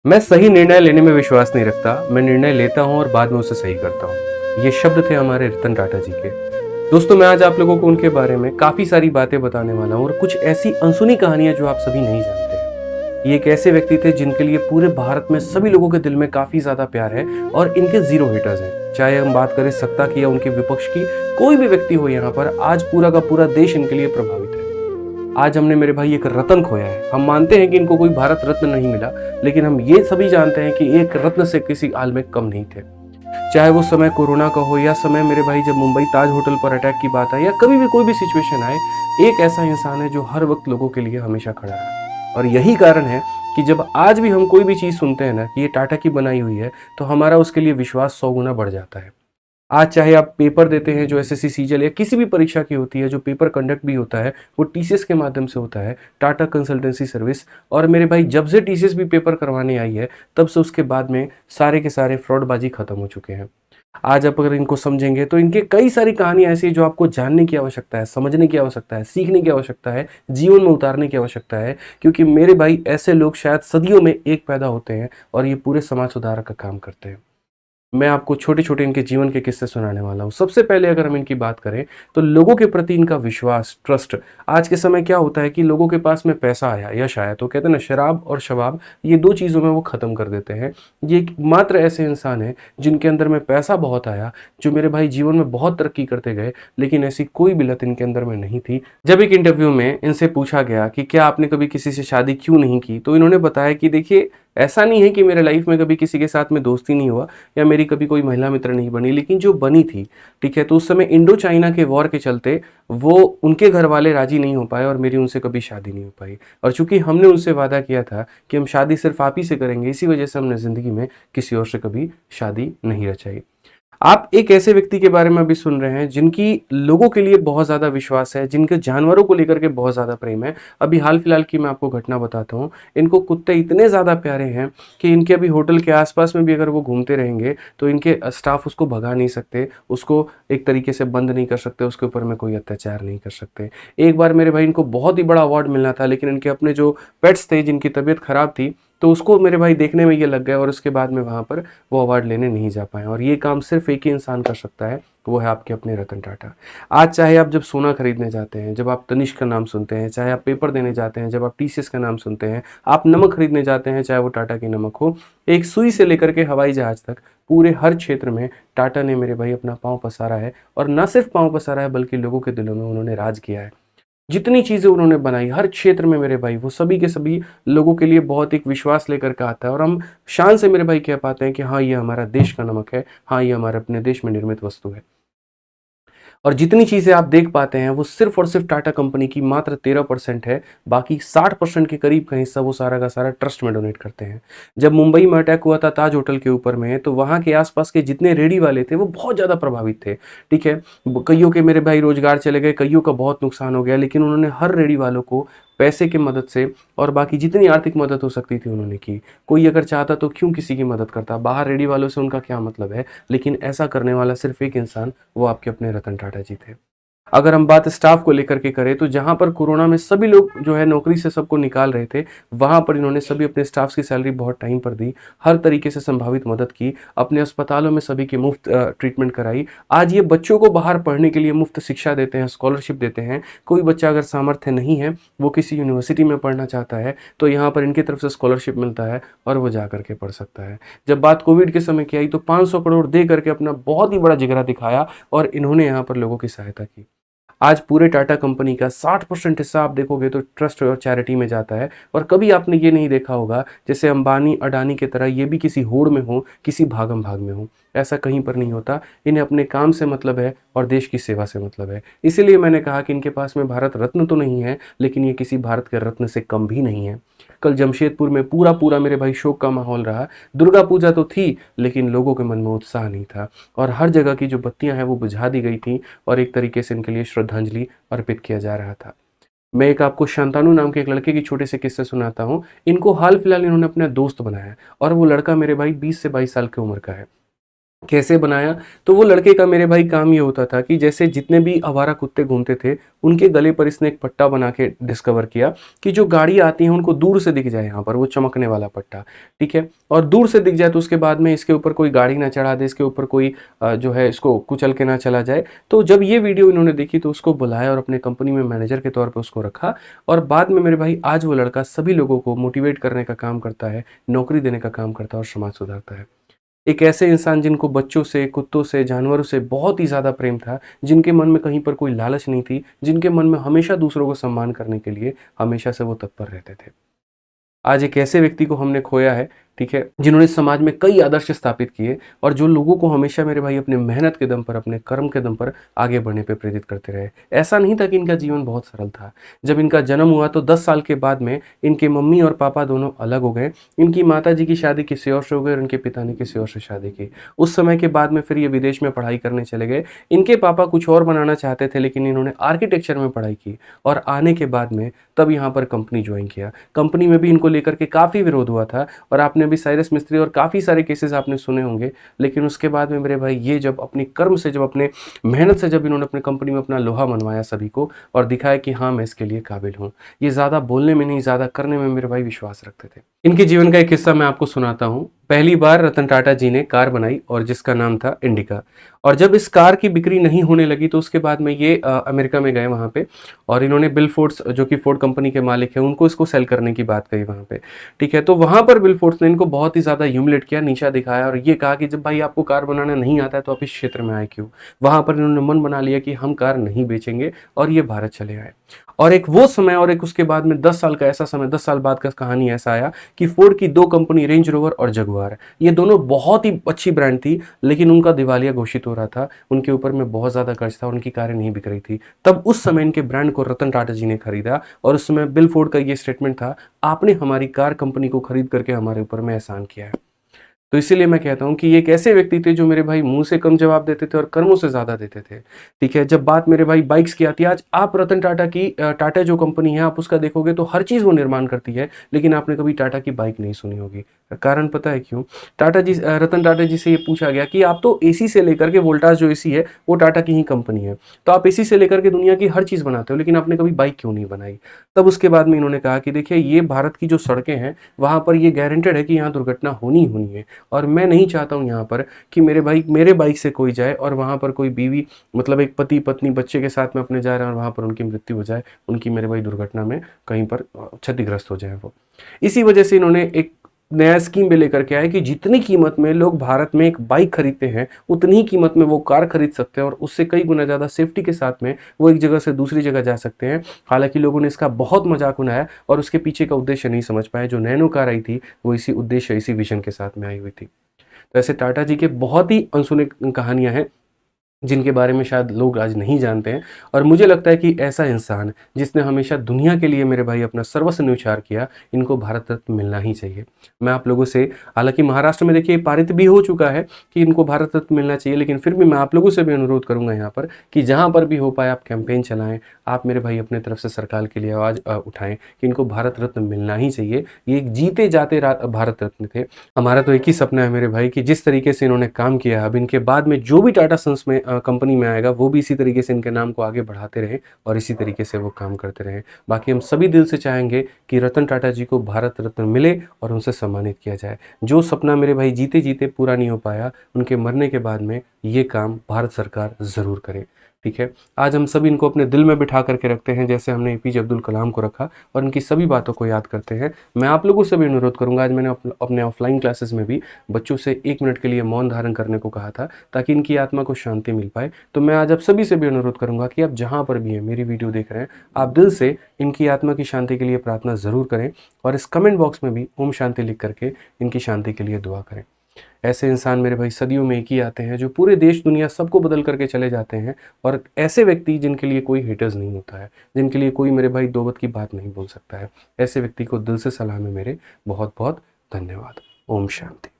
मैं सही निर्णय लेने में विश्वास नहीं रखता, मैं निर्णय लेता हूँ और बाद में उसे सही करता हूँ। ये शब्द थे हमारे रतन टाटा जी के। दोस्तों, मैं आज आप लोगों को उनके बारे में काफ़ी सारी बातें बताने वाला हूँ और कुछ ऐसी अनसुनी कहानियाँ जो आप सभी नहीं जानते हैं। ये एक ऐसे व्यक्ति थे जिनके लिए पूरे भारत में सभी लोगों के दिल में काफ़ी ज़्यादा प्यार है और इनके ज़ीरो हेटर्स हैं। चाहे हम बात करें सत्ता की या उनके विपक्ष की, कोई भी व्यक्ति हो यहाँ पर, आज पूरा का पूरा देश इनके लिए प्रभावित है। आज हमने मेरे भाई एक रत्न खोया है। हम मानते हैं कि इनको कोई भारत रत्न नहीं मिला, लेकिन हम ये सभी जानते हैं कि एक रत्न से किसी हाल में कम नहीं थे। चाहे वो समय कोरोना का हो या समय मेरे भाई जब मुंबई ताज होटल पर अटैक की बात आए या कभी भी कोई भी सिचुएशन आए, एक ऐसा इंसान है जो हर वक्त लोगों के लिए हमेशा खड़ा है। और यही कारण है कि जब आज भी हम कोई भी चीज़ सुनते हैं ना कि ये टाटा की बनाई हुई है, तो हमारा उसके लिए विश्वास 100 गुना बढ़ जाता है। आज चाहे आप पेपर देते हैं जो एसएससी सीजीएल या किसी भी परीक्षा की होती है, जो पेपर कंडक्ट भी होता है वो टीसीएस के माध्यम से होता है, टाटा कंसल्टेंसी सर्विस। और मेरे भाई जब से टीसीएस भी पेपर करवाने आई है, तब से उसके बाद में सारे के सारे फ्रॉडबाजी खत्म हो चुके हैं। आज आप अगर इनको समझेंगे तो इनके कई सारी कहानियां ऐसी है जो आपको जानने की आवश्यकता है, समझने की आवश्यकता है, सीखने की आवश्यकता है, जीवन में उतारने की आवश्यकता है। क्योंकि मेरे भाई ऐसे लोग शायद सदियों में एक पैदा होते हैं और ये पूरे समाज सुधार का काम करते हैं। मैं आपको छोटे-छोटे इनके जीवन के किस्से सुनाने वाला हूँ। सबसे पहले अगर हम इनकी बात करें, तो लोगों के प्रति इनका विश्वास, ट्रस्ट। आज के समय क्या होता है कि लोगों के पास में पैसा आया, यश आया, तो कहते हैं ना शराब और शबाब, ये 2 चीज़ों में वो ख़त्म कर देते हैं। ये मात्र ऐसे इंसान हैं जिनके अंदर में पैसा बहुत आया, जो मेरे भाई जीवन में बहुत तरक्की करते गए, लेकिन ऐसी कोई भी लत इनके अंदर में नहीं थी। जब एक इंटरव्यू में इनसे पूछा गया कि क्या आपने कभी किसी से शादी क्यों नहीं की? तो इन्होंने बताया कि देखिए, ऐसा नहीं है कि मेरे लाइफ में कभी किसी के साथ में दोस्ती नहीं हुआ या मेरी कभी कोई महिला मित्र नहीं बनी, लेकिन जो बनी थी, ठीक है, तो उस समय इंडो चाइना के वॉर के चलते वो उनके घर वाले राजी नहीं हो पाए और मेरी उनसे कभी शादी नहीं हो पाई। और चूंकि हमने उनसे वादा किया था कि हम शादी सिर्फ आप ही से करेंगे, इसी वजह से हमने ज़िंदगी में किसी और से कभी शादी नहीं रचाई। आप एक ऐसे व्यक्ति के बारे में अभी सुन रहे हैं जिनकी लोगों के लिए बहुत ज़्यादा विश्वास है, जिनके जानवरों को लेकर के बहुत ज़्यादा प्रेम है। अभी हाल-फिलहाल की मैं आपको घटना बताता हूँ। इनको कुत्ते इतने ज़्यादा प्यारे हैं कि इनके अभी होटल के आस-पास में भी अगर वो घूमते रहेंगे, तो इनके स्टाफ उसको भगा नहीं सकते, उसको एक तरीके से बंद नहीं कर सकते, उसके ऊपर में कोई अत्याचार नहीं कर सकते। एक बार मेरे भाई इनको बहुत ही बड़ा अवार्ड मिलना था, लेकिन इनके अपने जो पेट्स थे, जिनकी तबीयत खराब थी, तो उसको मेरे भाई देखने में ये लग गए और उसके बाद में वहाँ पर वो अवार्ड लेने नहीं जा पाए। और ये काम सिर्फ एक ही इंसान कर सकता है, वो है आपके अपने रतन टाटा। आज चाहे आप जब सोना खरीदने जाते हैं, जब आप तनिष्क का नाम सुनते हैं, चाहे आप पेपर देने जाते हैं, जब आप टीसीएस का नाम सुनते हैं, आप नमक खरीदने जाते हैं, चाहे वो टाटा की नमक हो, एक सुई से लेकर के हवाई जहाज तक, पूरे हर क्षेत्र में टाटा ने मेरे भाई अपना पाँव पसारा है। और न सिर्फ पाँव पसारा है, बल्कि लोगों के दिलों में उन्होंने राज किया है। जितनी चीज़ें उन्होंने बनाई हर क्षेत्र में मेरे भाई, वो सभी के सभी लोगों के लिए बहुत एक विश्वास लेकर के आता है। और हम शान से मेरे भाई कह पाते हैं कि हाँ, ये हमारा देश का नमक है, हाँ, ये हमारे अपने देश में निर्मित वस्तु है। और जितनी चीज़ें आप देख पाते हैं वो सिर्फ़ और सिर्फ़ टाटा कंपनी की मात्र 13% है, बाकी 60% के करीब का हिस्सा वो सारा का सारा ट्रस्ट में डोनेट करते हैं। जब मुंबई में अटैक हुआ था ताज होटल के ऊपर में, तो वहाँ के आस-पास के जितने रेहड़ी वाले थे वो बहुत ज़्यादा प्रभावित थे, ठीक है? कइयों के मेरे भाई रोज़गार चले गए, कइयों का बहुत नुकसान हो गया, लेकिन उन्होंने हर रेहड़ी वालों को पैसे की मदद से और बाकी जितनी आर्थिक मदद हो सकती थी उन्होंने की। कोई अगर चाहता तो क्यों किसी की मदद करता? बाहर रेहड़ी वालों से उनका क्या मतलब है? लेकिन ऐसा करने वाला सिर्फ़ एक इंसान, वो आपके अपने रतन टाटा जी थे। अगर हम बात स्टाफ को लेकर के करें, तो जहाँ पर कोरोना में सभी लोग जो है नौकरी से सबको निकाल रहे थे, वहाँ पर इन्होंने सभी अपने स्टाफ्स की सैलरी बहुत टाइम पर दी, हर तरीके से संभावित मदद की, अपने अस्पतालों में सभी की मुफ्त ट्रीटमेंट कराई। आज ये बच्चों को बाहर पढ़ने के लिए मुफ्त शिक्षा देते हैं, स्कॉलरशिप देते हैं। कोई बच्चा अगर सामर्थ्य नहीं है, वो किसी यूनिवर्सिटी में पढ़ना चाहता है, तो यहाँ पर इनकी तरफ से स्कॉलरशिप मिलता है और वो जा कर के पढ़ सकता है। जब बात कोविड के समय की आई, तो 500 करोड़ दे करके अपना बहुत ही बड़ा जिगरा दिखाया और इन्होंने यहाँ पर लोगों की सहायता की। आज पूरे टाटा कंपनी का 60% हिस्सा आप देखोगे तो ट्रस्ट और चैरिटी में जाता है। और कभी आपने ये नहीं देखा होगा जैसे अंबानी अडानी की तरह ये भी किसी होड़ में हो, किसी भागम भाग में हो। ऐसा कहीं पर नहीं होता। इन्हें अपने काम से मतलब है और देश की सेवा से मतलब है। इसीलिए मैंने कहा कि इनके पास में भारत रत्न तो नहीं है, लेकिन ये किसी भारत के रत्न से कम भी नहीं है। कल जमशेदपुर में पूरा पूरा मेरे भाई शोक का माहौल रहा। दुर्गा पूजा तो थी, लेकिन लोगों के मन में उत्साह नहीं था और हर जगह की जो बत्तियां हैं वो बुझा दी गई थी और एक तरीके से इनके लिए श्रद्धांजलि अर्पित किया जा रहा था। मैं एक आपको शांतानु नाम के एक लड़के की छोटे से किस्से सुनाता हूँ। इनको हाल फिलहाल इन्होंने अपना दोस्त बनाया और वो लड़का मेरे भाई 20 से 22 साल की उम्र का है। कैसे बनाया? तो वो लड़के का मेरे भाई काम ये होता था कि जैसे जितने भी आवारा कुत्ते घूमते थे, उनके गले पर इसने एक पट्टा बना के डिस्कवर किया कि जो गाड़ी आती है उनको दूर से दिख जाए यहाँ पर, वो चमकने वाला पट्टा, ठीक है? और दूर से दिख जाए तो उसके बाद में इसके ऊपर कोई गाड़ी ना चढ़ा दे, इसके ऊपर कोई जो है इसको कुचल के ना चला जाए। तो जब ये वीडियो इन्होंने देखी तो उसको बुलाया और अपने कंपनी में मैनेजर के तौर पे उसको रखा, और बाद में मेरे भाई आज वो लड़का सभी लोगों को मोटिवेट करने का काम करता है, नौकरी देने का काम करता है और समाज सुधारता है। एक ऐसे इंसान जिनको बच्चों से, कुत्तों से, जानवरों से बहुत ही ज़्यादा प्रेम था, जिनके मन में कहीं पर कोई लालच नहीं थी, जिनके मन में हमेशा दूसरों को सम्मान करने के लिए हमेशा से वो तत्पर रहते थे। आज एक ऐसे व्यक्ति को हमने खोया है, ठीक है, जिन्होंने समाज में कई आदर्श स्थापित किए और जो लोगों को हमेशा मेरे भाई अपने मेहनत के दम पर, अपने कर्म के दम पर आगे बढ़ने पे प्रेरित करते रहे। ऐसा नहीं था कि इनका जीवन बहुत सरल था। जब इनका जन्म हुआ तो 10 साल के बाद में इनके मम्मी और पापा दोनों अलग हो गए। इनकी माताजी की शादी किसी और से हो गई और इनके पिता ने किसी और से शादी की। उस समय के बाद में फिर ये विदेश में पढ़ाई करने चले गए। इनके पापा कुछ और बनाना चाहते थे, लेकिन इन्होंने आर्किटेक्चर में पढ़ाई की और आने के बाद में तब यहाँ पर कंपनी ज्वाइन किया। कंपनी में भी इनको लेकर के काफ़ी विरोध हुआ था और आपने अभी साइरस मिस्त्री और काफ़ी सारे केसेस आपने सुने होंगे। लेकिन उसके बाद में मेरे भाई ये जब अपनी कर्म से, जब अपने मेहनत से, जब इन्होंने अपनी कंपनी में अपना लोहा मनवाया सभी को और दिखाया कि हाँ मैं इसके लिए काबिल हूँ। ये ज़्यादा बोलने में नहीं, ज़्यादा करने में मेरे भाई विश्वास रखते थे। इनके जीवन का एक किस्सा मैं आपको सुनाता हूँ। पहली बार रतन टाटा जी ने कार बनाई और जिसका नाम था इंडिका। और जब इस कार की बिक्री नहीं होने लगी तो उसके बाद में ये अमेरिका में गए वहाँ पे, और इन्होंने बिल फोर्ड्स, जो कि फोर्ड कंपनी के मालिक हैं, उनको इसको सेल करने की बात कही वहाँ पे, ठीक है? तो वहाँ पर बिल फोर्ड्स ने इनको बहुत ही ज़्यादा ह्यूमिलेट किया, नीचा दिखाया और ये कहा कि जब भाई आपको कार बनाना नहीं आता है तो आप इस क्षेत्र में आए क्यों? वहाँ पर इन्होंने मन बना लिया कि हम कार नहीं बेचेंगे और ये भारत चले आए। और एक वो समय और एक उसके बाद में 10 साल का ऐसा समय, 10 साल बाद का कहानी ऐसा आया कि फोर्ड की 2 कंपनी, रेंज रोवर और जगुआर, ये दोनों बहुत ही अच्छी ब्रांड थी, लेकिन उनका दिवालिया घोषित हो रहा था, उनके ऊपर में बहुत ज़्यादा कर्ज था, उनकी कारें नहीं बिक रही थी। तब उस समय इनके ब्रांड को रतन टाटा जी ने खरीदा और उस समय बिल फोर्ड का ये स्टेटमेंट था, आपने हमारी कार कंपनी को खरीद करके हमारे ऊपर में एहसान किया है। तो इसीलिए मैं कहता हूँ कि ये एक ऐसे व्यक्ति थे जो मेरे भाई मुंह से कम जवाब देते थे और कर्मों से ज़्यादा देते थे, ठीक है? जब बात मेरे भाई बाइक्स की आती है, आज आप रतन टाटा की टाटा जो कंपनी है, आप उसका देखोगे तो हर चीज़ वो निर्माण करती है, लेकिन आपने कभी टाटा की बाइक नहीं सुनी होगी। कारण पता है क्यों? रतन टाटा जी से ये पूछा गया कि आप तो एसी से लेकर के, वोल्टास जो एसी है वो टाटा की ही कंपनी है, तो आप एसी से लेकर के दुनिया की हर चीज़ बनाते हो, लेकिन आपने कभी बाइक क्यों नहीं बनाई? तब उसके बाद में इन्होंने कहा कि देखिए, ये भारत की जो सड़कें हैं वहाँ पर ये गारंटेड है कि यहाँ दुर्घटना होनी ही होनी है, और मैं नहीं चाहता हूँ यहाँ पर कि मेरे बाइक से कोई जाए और वहाँ पर कोई बीवी, मतलब एक पति पत्नी बच्चे के साथ में अपने जा रहे हैं और वहाँ पर उनकी मृत्यु हो जाए, उनकी मेरे भाई दुर्घटना में कहीं पर क्षतिग्रस्त हो जाए वो। इसी वजह से इन्होंने एक नया स्कीम भी लेकर के आए कि जितनी कीमत में लोग भारत में एक बाइक खरीदते हैं, उतनी ही कीमत में वो कार खरीद सकते हैं और उससे कई गुना ज़्यादा सेफ्टी के साथ में वो एक जगह से दूसरी जगह जा सकते हैं। हालांकि लोगों ने इसका बहुत मजाक उड़ाया और उसके पीछे का उद्देश्य नहीं समझ पाए। जो नैनो कार आई थी वो इसी उद्देश्य, इसी विजन के साथ में आई हुई थी। तो ऐसे टाटा जी के बहुत ही अनसुने कहानियाँ हैं जिनके बारे में शायद लोग आज नहीं जानते हैं, और मुझे लगता है कि ऐसा इंसान जिसने हमेशा दुनिया के लिए मेरे भाई अपना सर्वस्व न्यौछावर किया, इनको भारत रत्न मिलना ही चाहिए। मैं आप लोगों से, हालांकि महाराष्ट्र में देखिए पारित भी हो चुका है कि इनको भारत रत्न मिलना चाहिए, लेकिन फिर भी मैं आप लोगों से भी अनुरोध करूंगा यहाँ पर कि जहाँ पर भी हो पाए आप कैंपेन चलाएं, आप मेरे भाई अपने तरफ से सरकार के लिए आवाज़ उठाएं कि इनको भारत रत्न मिलना ही चाहिए। ये एक जीते जाते भारत रत्न थे। हमारा तो एक ही सपना है मेरे भाई कि जिस तरीके से इन्होंने काम किया, अब इनके बाद में जो भी टाटा सन्स में कंपनी में आएगा वो भी इसी तरीके से इनके नाम को आगे बढ़ाते रहे और इसी तरीके से वो काम करते रहे। बाकी हम सभी दिल से चाहेंगे कि रतन टाटा जी को भारत रत्न मिले और उनसे सम्मानित किया जाए। जो सपना मेरे भाई जीते जीते पूरा नहीं हो पाया, उनके मरने के बाद में ये काम भारत सरकार ज़रूर करे, ठीक है? आज हम सभी इनको अपने दिल में बिठा करके रखते हैं, जैसे हमने एपीजे अब्दुल कलाम को रखा, और इनकी सभी बातों को याद करते हैं। मैं आप लोगों से भी अनुरोध करूंगा, आज मैंने अपने ऑफलाइन क्लासेस में भी बच्चों से 1 मिनट के लिए मौन धारण करने को कहा था ताकि इनकी आत्मा को शांति मिल पाए। तो मैं आज आप सभी से भी अनुरोध करूंगा कि आप जहाँ पर भी हैं, मेरी वीडियो देख रहे हैं, आप दिल से इनकी आत्मा की शांति के लिए प्रार्थना ज़रूर करें और इस कमेंट बॉक्स में भी ओम शांति लिख करके इनकी शांति के लिए दुआ करें। ऐसे इंसान मेरे भाई सदियों में एक ही आते हैं जो पूरे देश दुनिया सबको बदल करके चले जाते हैं, और ऐसे व्यक्ति जिनके लिए कोई हेटर्स नहीं होता है, जिनके लिए कोई मेरे भाई दो वक्त की बात नहीं बोल सकता है, ऐसे व्यक्ति को दिल से सलाम है मेरे। बहुत बहुत धन्यवाद। ओम शांति।